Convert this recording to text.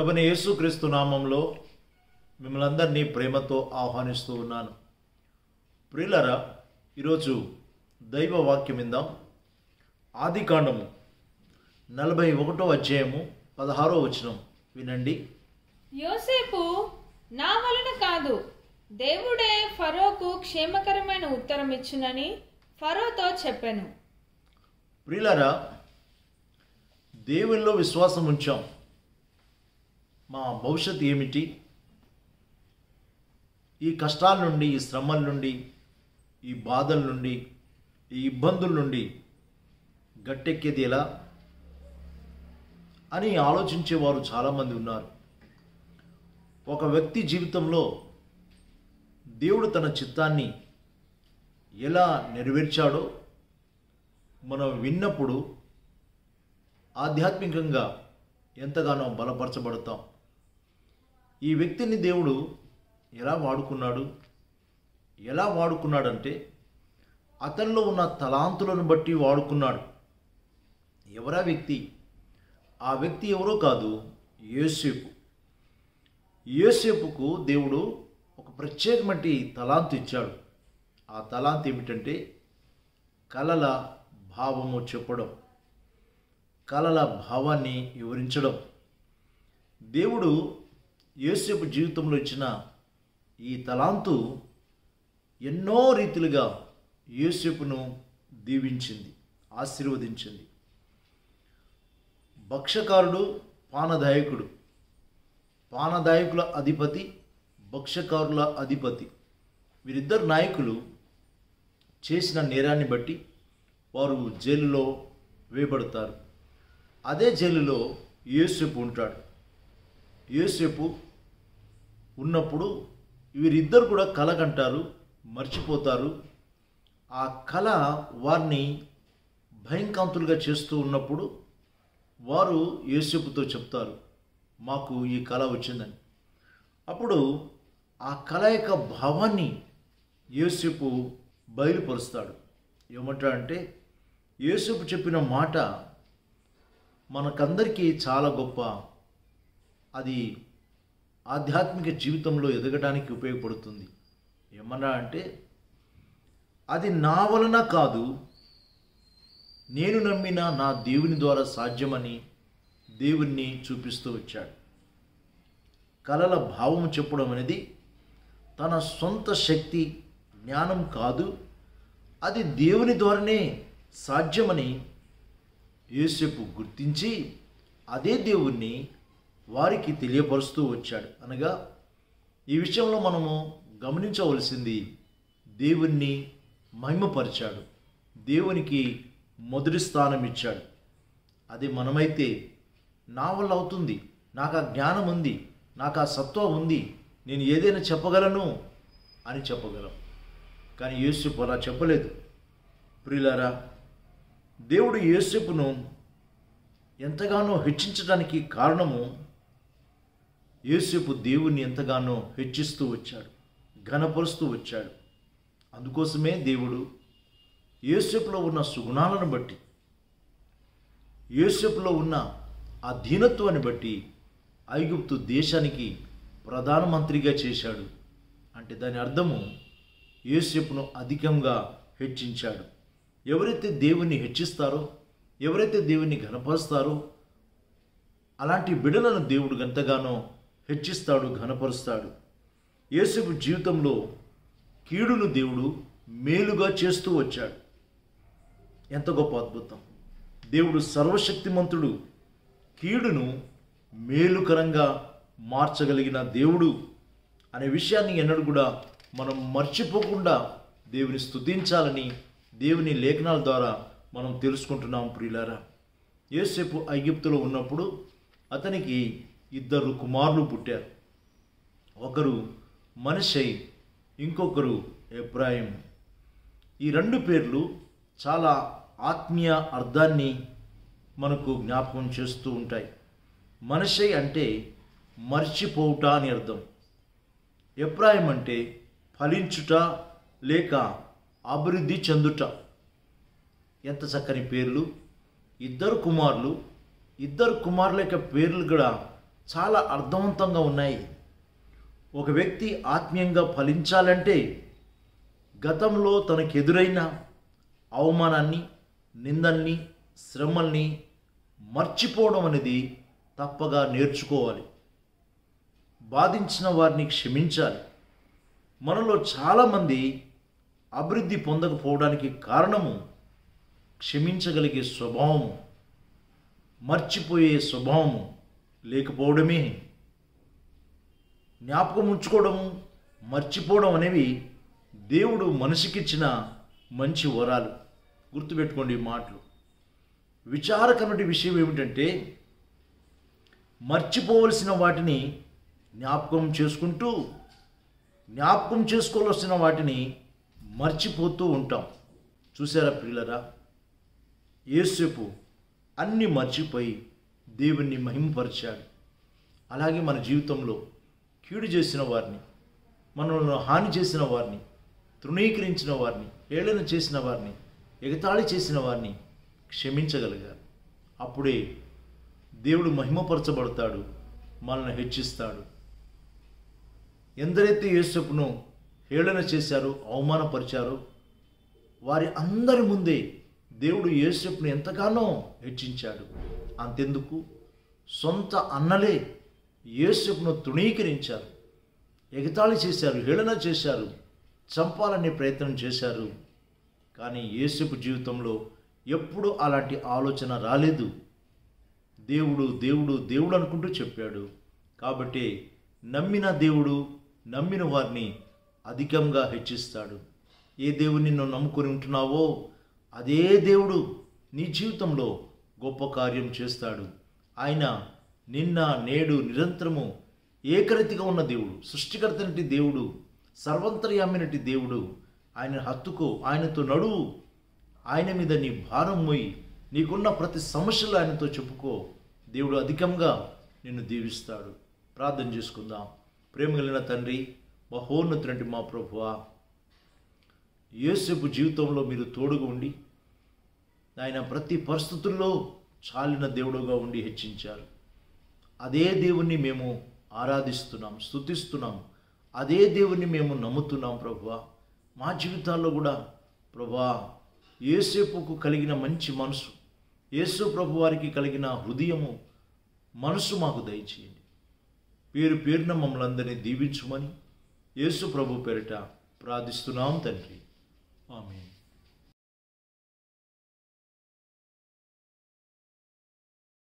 ప్రభుని యేసుక్రీస్తు నామంలో మిమ్మల్ని అందరినీ ప్రేమతో ఆహ్వానిస్తూ ఉన్నాను. ప్రియులారా, ఈరోజు దైవ వాక్యం విందాం. ఆదికాండము 41వ అధ్యాయము 16వ వచనం వినండి. యోసేపు నా వలన కాదు, దేవుడే ఫరోకు క్షేమకరమైన ఉత్తరం ఇచ్చునని ఫరోతో చెప్పాను. ప్రియులారా, దేవునిలో విశ్వాసం ఉంచాం. మా భవిష్యత్తు ఏమిటి? ఈ కష్టాల నుండి, ఈ శ్రమల నుండి, ఈ బాధల నుండి, ఈ ఇబ్బందుల నుండి గట్టెక్కేది ఎలా అని ఆలోచించేవారు చాలామంది ఉన్నారు. ఒక వ్యక్తి జీవితంలో దేవుడు తన చిత్తాన్ని ఎలా నెరవేర్చాడో మనం విన్నప్పుడు ఆధ్యాత్మికంగా ఎంతగానో బలపరచబడతాం. ఈ వ్యక్తిని దేవుడు ఎలా వాడుకున్నాడంటే అతనిలో ఉన్న తలాంతులను బట్టి వాడుకున్నాడు. ఎవరా వ్యక్తి? ఆ వ్యక్తి ఎవరో కాదు, యోసేపు. యోసేపుకు దేవుడు ఒక ప్రత్యేకమైన తలాంతు ఇచ్చాడు. ఆ తలాంతు ఏమిటంటే కలల భావము చెప్పడం, కలల భావాన్ని వివరించడం. దేవుడు యోసేపు జీవితంలో ఇచ్చిన ఈ తలాంతు ఎన్నో రీతిలుగా యోసేపును దీవించింది, ఆశీర్వదించింది. భక్షకారుడు, పానదాయకుడు, పానదాయకుల అధిపతి, భక్షకారుల అధిపతి, వీరిద్దరు నాయకులు చేసిన నేరాన్ని బట్టి వారు జైలులో వేయబడతారు. అదే జైలులో యోసేపు ఉంటాడు. యోసేపు ఉన్నప్పుడు వీరిద్దరు కూడా కల కంటారు, మర్చిపోతారు. ఆ కళ వారిని భయంకాంతులుగా చేస్తూ ఉన్నప్పుడు వారు యోసేపుతో చెప్తారు, మాకు ఈ కళ వచ్చిందని. అప్పుడు ఆ కళ యొక్క భావాన్ని యోసేపు బయలుపరుస్తాడు. ఏమంటాడంటే, యోసేపు చెప్పిన మాట మనకందరికీ చాలా గొప్ప, అది ఆధ్యాత్మిక జీవితంలో ఎదగడానికి ఉపయోగపడుతుంది. ఏమన్నా అంటే, అది నా వలన కాదు, నేను నమ్మిన నా దేవుని ద్వారా సాధ్యమని దేవుణ్ణి చూపిస్తూ వచ్చాడు. కలల భావం చెప్పడం అనేది తన సొంత శక్తి, జ్ఞానం కాదు, అది దేవుని ద్వారానే సాధ్యమని యోసేపు గుర్తించి అదే దేవుణ్ణి వారికి తెలియపరుస్తూ వచ్చాడు. అనగా ఈ విషయంలో మనము గమనించవలసింది, దేవుణ్ణి మహిమపరిచాడు, దేవునికి మొదటి స్థానం ఇచ్చాడు. అది మనమైతే నా వల్ల అవుతుంది, నాకు ఆ జ్ఞానం ఉంది, నాకు ఆ సత్వం ఉంది, నేను ఏదైనా చెప్పగలను అని చెప్పగలం. కానీ యోసేపు అలా చెప్పలేదు. ప్రియులారా, దేవుడు యోసేపును ఎంతగానో హెచ్చించడానికి కారణము, యోసేపు దేవుణ్ణి ఎంతగానో హెచ్చిస్తూ వచ్చాడు, ఘనపరుస్తూ వచ్చాడు. అందుకోసమే దేవుడు యోసేపులో ఉన్న సుగుణాలను బట్టి, యోసేపులో ఉన్న ఆ దీనత్వాన్ని బట్టి ఐగుప్తు దేశానికి ప్రధానమంత్రిగా చేశాడు. అంటే దాని అర్థము యోసేపును అధికంగా హెచ్చించాడు. ఎవరైతే దేవుణ్ణి హెచ్చిస్తారో, ఎవరైతే దేవుణ్ణి ఘనపరుస్తారో అలాంటి బిడ్డలను దేవుడు ఎంతగానో హెచ్చిస్తాడు, ఘనపరుస్తాడు. యోసేపు జీవితంలో కీడును దేవుడు మేలుగా చేస్తూ వచ్చాడు. ఎంత గొప్ప అద్భుతం! దేవుడు సర్వశక్తిమంతుడు, కీడును మేలుకరంగా మార్చగలిగిన దేవుడు అనే విషయాన్ని ఎన్నడూ కూడా మనం మర్చిపోకుండా దేవుని స్తుతించాలని దేవుని లేఖనాల ద్వారా మనం తెలుసుకుంటున్నాం. ప్రియులారా, యోసేపు ఐగుప్తులో ఉన్నప్పుడు అతనికి 2 కుమారులు పుట్టారు. ఒకరు మనష్షై, ఇంకొకరు ఎఫ్రాయిం. ఈ 2 పేర్లు చాలా ఆత్మీయ అర్థాన్ని మనకు జ్ఞాపకం చేస్తూ ఉంటాయి. మనష్షై అంటే మర్చిపోవుట అని అర్థం. ఎఫ్రాయిం అంటే ఫలించుట లేక అభివృద్ధి చెందుట. ఎంత చక్కని పేర్లు! 2 కుమారుల యొక్క పేర్లు కూడా చాలా అర్థవంతంగా ఉన్నాయి. ఒక వ్యక్తి ఆత్మీయంగా ఫలించాలంటే గతంలో తనకు ఎదురైన అవమానాన్ని, నిందల్ని, శ్రమల్ని మర్చిపోవడం అనేది తప్పగా నేర్చుకోవాలి. బాధించిన వారిని క్షమించాలి. మనలో చాలామంది అభివృద్ధి పొందకపోవడానికి కారణము క్షమించగలిగే స్వభావము, మర్చిపోయే స్వభావము లేకపోవడమే. జ్ఞాపకం ఉంచుకోవడము, మర్చిపోవడం అనేవి దేవుడు మనిషికిచ్చిన మంచి వరాలు. గుర్తుపెట్టుకోండి ఈ మాటలు. విచారకరమైన విషయం ఏమిటంటే, మర్చిపోవలసిన వాటిని జ్ఞాపకం చేసుకుంటూ, జ్ఞాపకం చేసుకోవాల్సిన వాటిని మర్చిపోతూ ఉంటాం. చూసారా ప్రియులరా? యోసేపు అన్నీ మర్చిపోయి దేవుణ్ణి మహిమపరిచాడు. అలాగే మన జీవితంలో కీడు చేసిన వారిని, మనల్ని హాని చేసిన వారిని, తృణీకరించిన వారిని, హేళన చేసిన వారిని, ఎగతాళి చేసిన వారిని క్షమించగలిగారు. అప్పుడే దేవుడు మహిమపరచబడతాడు, మనల్ని హెచ్చిస్తాడు. ఎందరైతే యోసేపును హేళన చేశారో, అవమానపరిచారో, వారి అందరి ముందే దేవుడు యోసేపును ఎంతగానో హెచ్చించాడు. అంతెందుకు, సొంత అన్నలే యోసేపును తృణీకరించారు, ఎగతాళి చేశారు, హేళన చేశారు, చంపాలనే ప్రయత్నం చేశారు. కానీ యోసేపు జీవితంలో ఎప్పుడు అలాంటి ఆలోచన రాలేదు. దేవుడు దేవుడు దేవుడు అనుకుంటూ చెప్పాడు. కాబట్టి నమ్మిన దేవుడు నమ్మిన వారిని అధికంగా హెచ్చిస్తాడు. ఏ దేవుని నువ్వు నమ్ముకొని ఉంటున్నావో అదే దేవుడు నీ జీవితంలో గొప్ప కార్యం చేస్తాడు. ఆయన నిన్న నేడు నిరంతరము ఏకరీతిగా ఉన్న దేవుడు, సృష్టికర్తనటి దేవుడు, సర్వంతర్యామినటి దేవుడు. ఆయన హత్తుకో, ఆయనతో నడువు, ఆయన మీద నీ భారం మోయి, నీకున్న ప్రతి సమస్యలు ఆయనతో చెప్పుకో. దేవుడు అధికంగా నిన్ను దీవిస్తాడు. ప్రార్థన చేసుకుందాం. ప్రేమ కలిగిన తండ్రి, మహోన్నతుడంటి మా ప్రభువా, యోసేపు జీవితంలో మీరు తోడుగా ఉండి ఆయన ప్రతి పరిస్థితుల్లో చాలిన దేవుడుగా ఉండి హెచ్చించారు. అదే దేవుణ్ణి మేము ఆరాధిస్తున్నాం, స్తుతిస్తున్నాం. అదే దేవుణ్ణి మేము నమ్ముతున్నాం ప్రభువా. మా జీవితాల్లో కూడా ప్రభువా, యోసేపుకు కలిగిన మంచి మనసు, యేసు ప్రభు వారికి కలిగిన హృదయము, మనసు మాకు దయచేయండి. పేరు పేరున మమ్మల్ని అందరినీ దీవించుమని యేసు ప్రభు పేరిట ప్రార్థిస్తున్నాం తండ్రి. ఆమేన్.